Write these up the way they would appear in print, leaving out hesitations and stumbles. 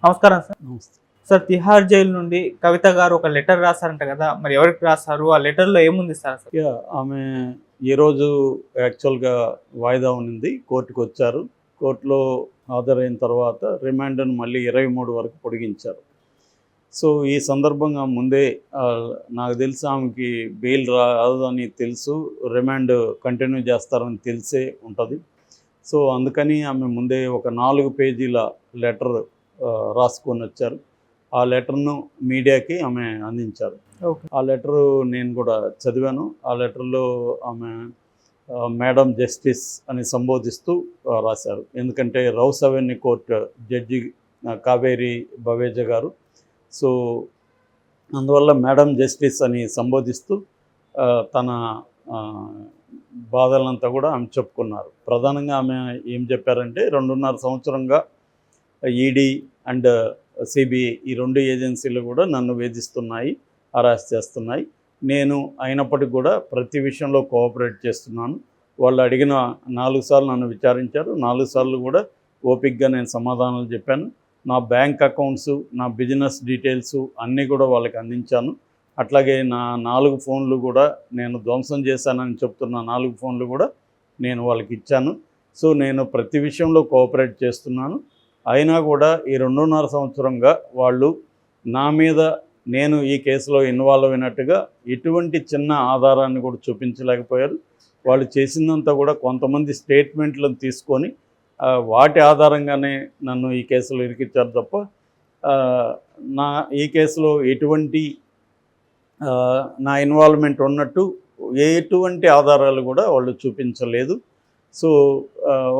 నమస్కారం సార్. నమస్తే. Sir, Tihar jail నుండి కవిత గారు ఒక లెటర్ రాశారంట కదా, మరి ఎవరికి రాశారు? ఆ లెటర్‌లో ఏముంది సార్ అసలు? ఆమె ఈరోజు యాక్చువల్‌గా వాయిదా ఉన్నింది. కోర్టుకొచ్చారు. కోర్టులో హాజరైన తర్వాత రిమాండ్‌ను మళ్ళీ 23 వరకు పొడిగించారు. సో, ఈ సందర్భంగా ముందే నాకు తెలిసి ఆమెకి బెయిల్ రాదని తెలుసు. రిమాండ్ కంటిన్యూ చేస్తారని తెలిసే ఉంటది. సో, అందుకని ఆమె ముందే ఒక 4 పేజీల లెటర్ రాసుకొనొచ్చారు. ఆ లెటర్‌ను మీడియాకి ఆమె అందించారు. ఓకే. ఆ లెటరు నేను కూడా చదివాను. ఆ లెటర్‌లో ఆమె మేడం జస్టిస్ అని సంబోధిస్తూ రాశారు. ఎందుకంటే rows avenue court judge Kaveri Baweja గారు. సో, అందువల్ల మేడం జస్టిస్ అని సంబోధిస్తూ తన బాధలంతా కూడా ఆమె చెప్పుకున్నారు. ప్రధానంగా ఆమె ఏం చెప్పారంటే 2.5 సంవత్సరంగా ఈడీ అండ్ సిబిఐ ఈ 2 ఏజెన్సీలు కూడా నన్ను వేధిస్తున్నాయి, హరాస్ చేస్తున్నాయి. నేను అయినప్పటికీ కూడా ప్రతి విషయంలో కోఆపరేట్ చేస్తున్నాను. వాళ్ళు అడిగిన 4 సార్లు నన్ను విచారించారు. 4 సార్లు కూడా ఓపికగా నేను సమాధానాలు చెప్పాను. నా బ్యాంక్ అకౌంట్స్, నా బిజినెస్ డీటెయిల్స్ అన్నీ కూడా వాళ్ళకి అందించాను. అట్లాగే నా 4 ఫోన్లు కూడా నేను ధ్వంసం చేశానని చెప్తున్న 4 ఫోన్లు కూడా నేను వాళ్ళకి ఇచ్చాను. సో, నేను ప్రతి విషయంలో కోఆపరేట్ చేస్తున్నాను. అయినా కూడా ఈ 2.5 సంవత్సరంగా వాళ్ళు నా మీద నేను ఈ కేసులో ఇన్వాల్వ్ అయినట్టుగా ఎటువంటి చిన్న ఆధారాన్ని కూడా చూపించలేకపోయారు. వాళ్ళు చేసిందంతా కూడా కొంతమంది స్టేట్మెంట్లను తీసుకొని వాటి ఆధారంగానే నన్ను ఈ కేసులో ఇరికించారు తప్ప నా ఈ కేసులో ఎటువంటి నా ఇన్వాల్వ్మెంట్ ఉన్నట్టు ఎటువంటి ఆధారాలు కూడా వాళ్ళు చూపించలేదు. సో,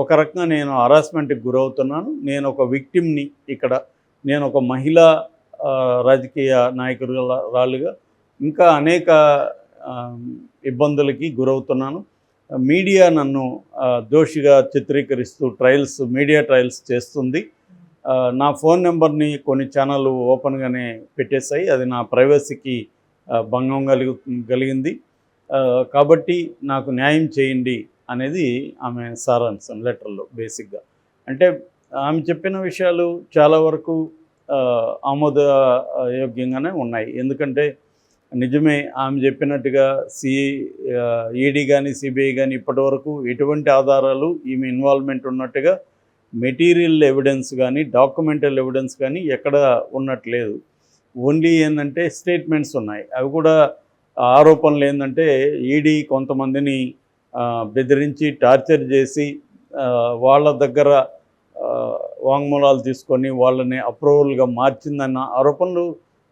ఒక రకంగా నేను హరాస్మెంట్కి గురవుతున్నాను. నేను ఒక విక్టిమ్ని ఇక్కడ. నేను ఒక మహిళా రాజకీయ నాయకురాలుగా ఇంకా అనేక ఇబ్బందులకి గురవుతున్నాను. మీడియా నన్ను దోషిగా చిత్రీకరిస్తూ మీడియా ట్రయల్స్ చేస్తుంది. నా ఫోన్ నెంబర్ని కొన్ని ఛానళ్ళు ఓపెన్గానే పెట్టేశాయి. అది నా ప్రైవసీకి భంగం కలిగింది. కాబట్టి నాకు న్యాయం చేయండి అనేది ఆమె సారాంశం లెటర్లో బేసిక్గా. అంటే ఆమె చెప్పిన విషయాలు చాలా వరకు ఆమోదయోగ్యంగానే ఉన్నాయి. ఎందుకంటే నిజమే ఆమె చెప్పినట్టుగా ఈడీ కానీ సిబిఐ కానీ ఇప్పటివరకు ఎటువంటి ఆధారాలు ఈమె ఇన్వాల్వ్మెంట్ ఉన్నట్టుగా మెటీరియల్ ఎవిడెన్స్ కానీ డాక్యుమెంటల్ ఎవిడెన్స్ కానీ ఎక్కడ ఉన్నట్లేదు. ఓన్లీ ఏంటంటే స్టేట్మెంట్స్ ఉన్నాయి. అవి కూడా ఆరోపణలు ఏంటంటే ఈడీ కొంతమందిని బెదిరించి టార్చర్ చేసి వాళ్ళ దగ్గర వాంగ్మూలాలు తీసుకొని వాళ్ళని అప్రూవల్గా మార్చిందన్న ఆరోపణలు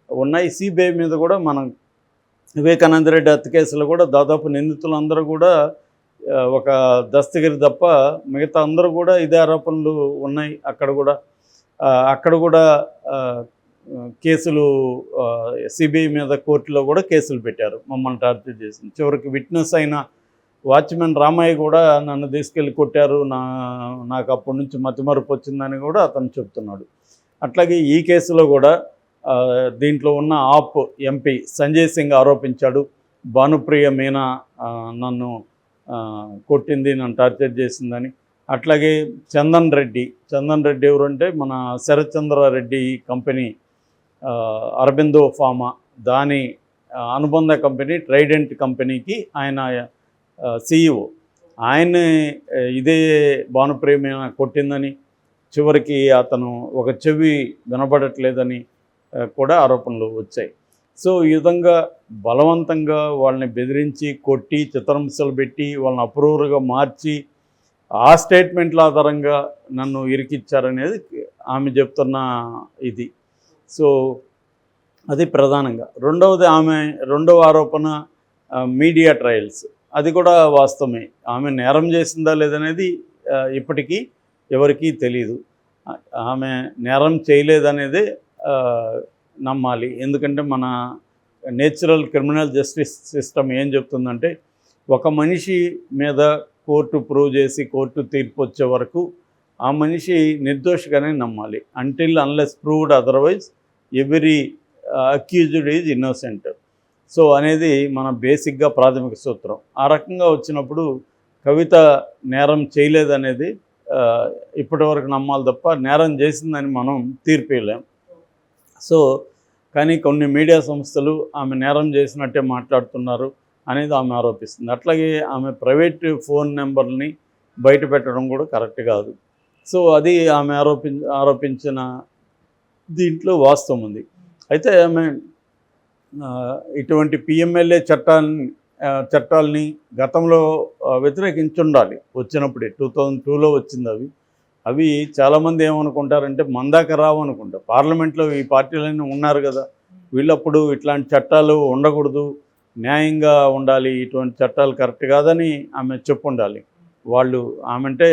ఉన్నాయి. సిబిఐ మీద కూడా మనం వివేకానంద రెడ్డి హత్య కేసులో కూడా దాదాపు నిందితులందరూ కూడా ఒక దస్తగిరి తప్ప మిగతా అందరూ కూడా ఇదే ఆరోపణలు ఉన్నాయి. అక్కడ కూడా కేసులు సిబిఐ మీద కోర్టులో కూడా కేసులు పెట్టారు మమ్మల్ని టార్చర్ చేసి. చివరికి విట్నెస్ అయిన వాచ్మెన్ రామయ్య కూడా నన్ను తీసుకెళ్ళి కొట్టారు, నాకు అప్పటి నుంచి మతిమరుపు వచ్చిందని కూడా అతను చెప్తున్నాడు. అట్లాగే ఈ కేసులో కూడా దీంట్లో ఉన్న ఆప్ ఎంపీ సంజయ్ సింగ్ ఆరోపించాడు, భానుప్రియ మీనా నన్ను కొట్టింది, నన్ను టార్చర్ చేసిందని. అట్లాగే చందన్ రెడ్డి ఎవరంటే మన శరత్చంద్రారెడ్డి కంపెనీ అరబిందో ఫార్మా దాని అనుబంధ కంపెనీ ట్రైడెంట్ కంపెనీకి ఆయన CEO. ఆయన ఇదే భానుప్రియ మీనా కొట్టిందని, చివరికి అతను ఒక చెవి వినబడట్లేదని కూడా ఆరోపణలు వచ్చాయి. సో, ఈ విధంగా బలవంతంగా వాళ్ళని బెదిరించి కొట్టి చిత్రహింసలు పెట్టి వాళ్ళని అప్రూవర్గా మార్చి ఆ స్టేట్మెంట్ల ఆధారంగా నన్ను ఇరికిచ్చారనేది ఆమె చెప్తున్న ఇది. సో, అది ప్రధానంగా. రెండవ ఆరోపణ మీడియా ట్రయల్స్. అది కూడా వాస్తవమే. ఆమె నేరం చేసిందా లేదనేది ఇప్పటికీ ఎవరికీ తెలీదు. ఆమె నేరం చేయలేదనేదే నమ్మాలి. ఎందుకంటే మన నేచురల్ క్రిమినల్ జస్టిస్ సిస్టమ్ ఏం చెప్తుందంటే ఒక మనిషి మీద కోర్టు ప్రూవ్ చేసి కోర్టు తీర్పు వచ్చే వరకు ఆ మనిషి నిర్దోషిగానే నమ్మాలి. Unless proved otherwise every accused is innocent. So, అనేది మన బేసిక్గా ప్రాథమిక సూత్రం. ఆ రకంగా వచ్చినప్పుడు కవిత నేరం చేయలేదనేది ఇప్పటివరకు నమ్మాలి తప్ప నేరం చేసిందని మనం తీర్పేయలేం. సో కానీ కొన్ని మీడియా సంస్థలు ఆమె నేరం చేసినట్టే మాట్లాడుతున్నారు అనేది ఆమె ఆరోపిస్తుంది. అట్లాగే ఆమె ప్రైవేట్ ఫోన్ నెంబర్ని బయట పెట్టడం కూడా కరెక్ట్ కాదు. సో అది ఆమె ఆరోపించిన దీంట్లో వాస్తవం ఉంది. అయితే ఆమె ఇటువంటి పిఎంఎల్ఏ చట్టాలని గతంలో వ్యతిరేకించుండాలి. వచ్చినప్పుడే 2002లో వచ్చింది. అవి చాలామంది ఏమనుకుంటారంటే మందాక రావు అనుకుంటారు. పార్లమెంట్లో ఈ పార్టీలన్నీ ఉన్నారు కదా, వీళ్ళప్పుడు ఇట్లాంటి చట్టాలు ఉండకూడదు, న్యాయంగా ఉండాలి, ఇటువంటి చట్టాలు కరెక్ట్ కాదని ఆమె చెప్పుండాలి. ఆమె అంటే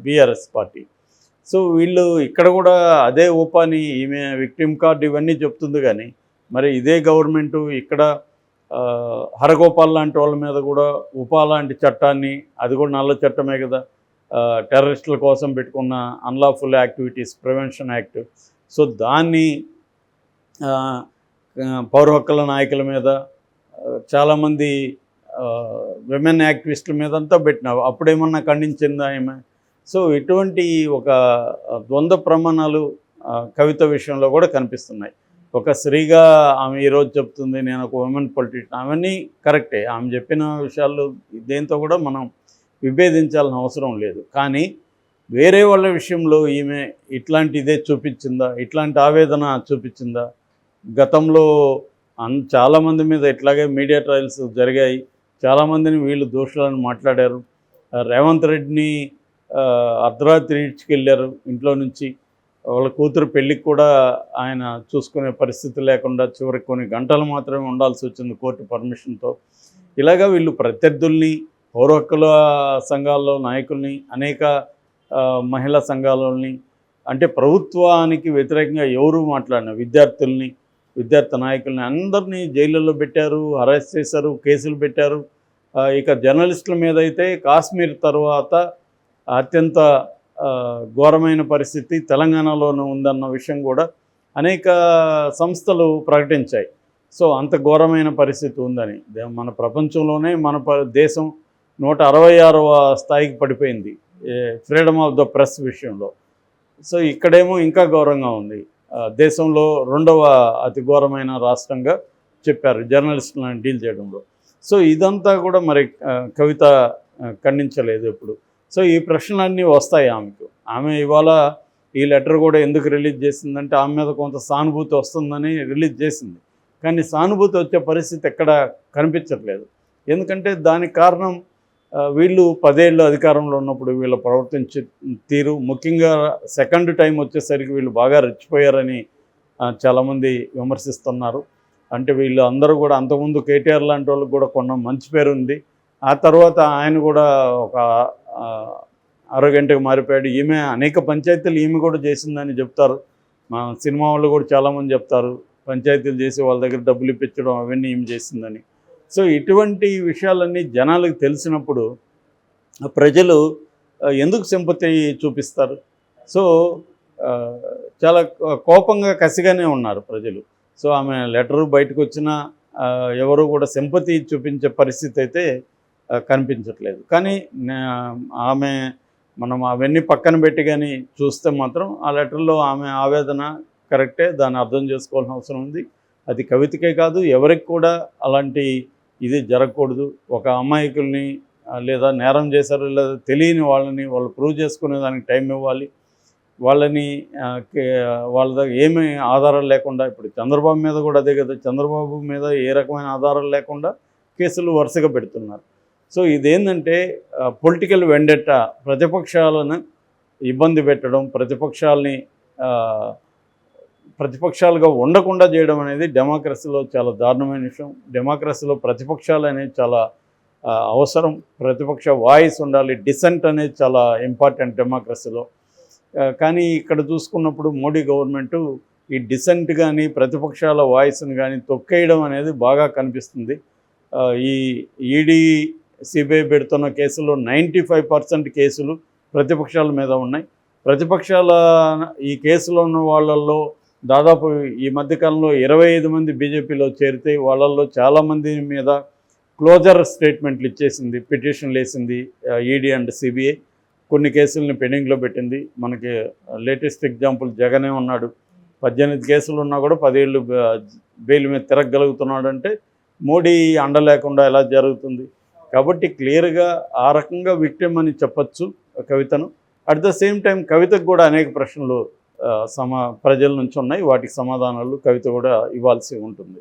బీఆర్ఎస్ పార్టీ. సో వీళ్ళు ఇక్కడ కూడా అదే ఊపాని ఈమె విక్టిమ్ కార్డు ఇవన్నీ చెప్తుంది. కానీ మరి ఇదే గవర్నమెంటు ఇక్కడ హరగోపాల్ లాంటి వాళ్ళ మీద కూడా ఉపా లాంటి చట్టాన్ని, అది కూడా నల్ల చట్టమే కదా, టెర్రరిస్టుల కోసం పెట్టుకున్న unlawful activities prevention act. So దాన్ని పౌర హక్కుల నాయకుల మీద, చాలామంది విమెన్ యాక్టివిస్టుల మీద అంతా పెట్టినావు. అప్పుడేమన్నా ఖండించిందా ఆమె? సో ఇటువంటి ఒక ద్వంద్వ ప్రమాణాలు కవిత విషయంలో కూడా కనిపిస్తున్నాయి. ఒక స్త్రీగా ఆమె ఈరోజు చెప్తుంది నేను ఒక ఉమెన్ పొలిటీషియన్, అవన్నీ కరెక్టే. ఆమె చెప్పిన విషయాలు దేంతో కూడా మనం విభేదించాల్సిన అవసరం లేదు. కానీ వేరే వాళ్ళ విషయంలో ఈమె ఇట్లాంటి ఇదే చూపించిందా, ఇట్లాంటి ఆవేదన చూపించిందా? గతంలో చాలామంది మీద ఇట్లాగే మీడియా ట్రయల్స్ జరిగాయి. చాలామందిని వీళ్ళు దోషులను మాట్లాడారు. రేవంత్ రెడ్డిని అర్ధరాత్రి ఈడ్చుకెళ్ళారు ఇంట్లో నుంచి. వాళ్ళ కూతురు పెళ్ళికి కూడా ఆయన చూసుకునే పరిస్థితి లేకుండా చివరికి కొన్ని గంటలు మాత్రమే ఉండాల్సి వచ్చింది కోర్టు పర్మిషన్తో. ఇలాగా వీళ్ళు ప్రత్యర్థుల్ని, పౌర హక్కుల సంఘాల్లో నాయకుల్ని, అనేక మహిళా సంఘాలని, అంటే ప్రభుత్వానికి వ్యతిరేకంగా ఎవరు మాట్లాడిన విద్యార్థి నాయకుల్ని అందరినీ జైళ్ళల్లో పెట్టారు, అరెస్ట్ చేశారు, కేసులు పెట్టారు. ఇక జర్నలిస్టుల మీద అయితే కాశ్మీర్ తర్వాత అత్యంత ఘోరమైన పరిస్థితి తెలంగాణలోనూ ఉందన్న విషయం కూడా అనేక సంస్థలు ప్రకటించాయి. సో అంత ఘోరమైన పరిస్థితి ఉందని. మన ప్రపంచంలోనే మన దేశం 166వ స్థాయికి పడిపోయింది ఫ్రీడమ్ ఆఫ్ ద ప్రెస్ విషయంలో. సో ఇక్కడేమో ఇంకా ఘోరంగా ఉంది. దేశంలో 2వ అతి ఘోరమైన రాష్ట్రంగా చెప్పారు జర్నలిస్టులను డీల్ చేయడంలో. సో ఇదంతా కూడా మరి కవిత ఖండించలేదు ఎప్పుడు. సో ఈ ప్రశ్నలన్నీ వస్తాయి ఆమెకు. ఆమె ఇవాళ ఈ లెటర్ కూడా ఎందుకు రిలీజ్ చేసిందంటే ఆమె మీద కొంత సానుభూతి వస్తుందని రిలీజ్ చేసింది. కానీ సానుభూతి వచ్చే పరిస్థితి ఎక్కడ కనిపించట్లేదు. ఎందుకంటే దానికి కారణం వీళ్ళు 10 ఏళ్ళు అధికారంలో ఉన్నప్పుడు వీళ్ళ ప్రవర్తించే తీరు, ముఖ్యంగా సెకండ్ టైం వచ్చేసరికి వీళ్ళు బాగా రెచ్చిపోయారని చాలామంది విమర్శిస్తున్నారు. అంటే వీళ్ళు అందరూ కూడా అంతకుముందు కేటీఆర్ లాంటి వాళ్ళకి కూడా కొన్న మంచి పేరు ఉంది. ఆ తర్వాత ఆయన కూడా ఒక అరగంటకు మారిపోయాడు. ఈమె అనేక పంచాయతీలు ఈమె కూడా చేసిందని చెప్తారు. మా సినిమా వాళ్ళు కూడా చాలామంది చెప్తారు పంచాయతీలు చేసి వాళ్ళ దగ్గర డబ్బులు ఇప్పించడం అవన్నీ ఈమె చేసిందని. సో ఇటువంటి విషయాలన్నీ జనాలకు తెలిసినప్పుడు ప్రజలు ఎందుకు సింపతి చూపిస్తారు? సో చాలా కోపంగా కసిగానే ఉన్నారు ప్రజలు. సో ఆమె లెటరు బయటకు వచ్చినా ఎవరు కూడా సింపతి చూపించే పరిస్థితి అయితే కనిపించట్లేదు. కానీ మనం అవన్నీ పక్కన పెట్టి కానీ చూస్తే మాత్రం ఆ లెటర్లో ఆమె ఆవేదన కరెక్టే, దాన్ని అర్థం చేసుకోవాల్సిన అవసరం ఉంది. అది కవితకే కాదు, ఎవరికి కూడా అలాంటి ఇది జరగకూడదు. ఒక అమాయకుల్ని లేదా నేరం చేశారు లేదా తెలియని వాళ్ళు ప్రూవ్ చేసుకునే దానికి టైం ఇవ్వాలి. వాళ్ళని వాళ్ళ దగ్గర ఏమీ ఆధారాలు లేకుండా, ఇప్పుడు చంద్రబాబు మీద కూడా అదే కదా, చంద్రబాబు మీద ఏ రకమైన ఆధారాలు లేకుండా కేసులు వరుసగా పెడుతున్నారు. సో ఇదేంటంటే పొలిటికల్ వెండెట్టా, ప్రతిపక్షాలను ఇబ్బంది పెట్టడం, ప్రతిపక్షాలుగా ఉండకుండా చేయడం అనేది డెమోక్రసీలో చాలా దారుణమైన విషయం. డెమోక్రసీలో ప్రతిపక్షాలు అనేది చాలా అవసరం. ప్రతిపక్ష వాయిస్ ఉండాలి. డిసెంట్ అనేది చాలా ఇంపార్టెంట్ డెమోక్రసీలో. కానీ ఇక్కడ చూసుకున్నప్పుడు మోడీ గవర్నమెంటు ఈ డిసెంట్ కానీ ప్రతిపక్షాల వాయిస్ని కానీ తొక్కేయడం అనేది బాగా కనిపిస్తుంది. ఈ ఈడీ సిబిఐ పెడుతున్న కేసుల్లో 95% కేసులు ప్రతిపక్షాల మీద ఉన్నాయి. ప్రతిపక్షాల ఈ కేసులో ఉన్న వాళ్ళల్లో దాదాపు ఈ మధ్యకాలంలో 25 మంది బీజేపీలో చేరితే వాళ్ళల్లో చాలామంది మీద క్లోజర్ స్టేట్మెంట్లు ఇచ్చేసింది, పిటిషన్లు వేసింది ఈడీ అండ్ సిబిఐ. కొన్ని కేసుల్ని పెండింగ్లో పెట్టింది. మనకి లేటెస్ట్ ఎగ్జాంపుల్ జగనే ఉన్నాడు. 18 కేసులు ఉన్నా కూడా 10 ఏళ్ళు బెయిల్ మీద తిరగగలుగుతున్నాడు అంటే మోడీ అండ లేకుండా ఎలా జరుగుతుంది? కాబట్టి క్లియర్గా ఆ రకంగా విక్టిమ్ అని చెప్పచ్చు కవితను. అట్ ద సేమ్ టైం కవితకు కూడా అనేక ప్రశ్నలు ప్రజల నుంచి ఉన్నాయి. వాటికి సమాధానాలు కవిత కూడా ఇవ్వాల్సి ఉంటుంది.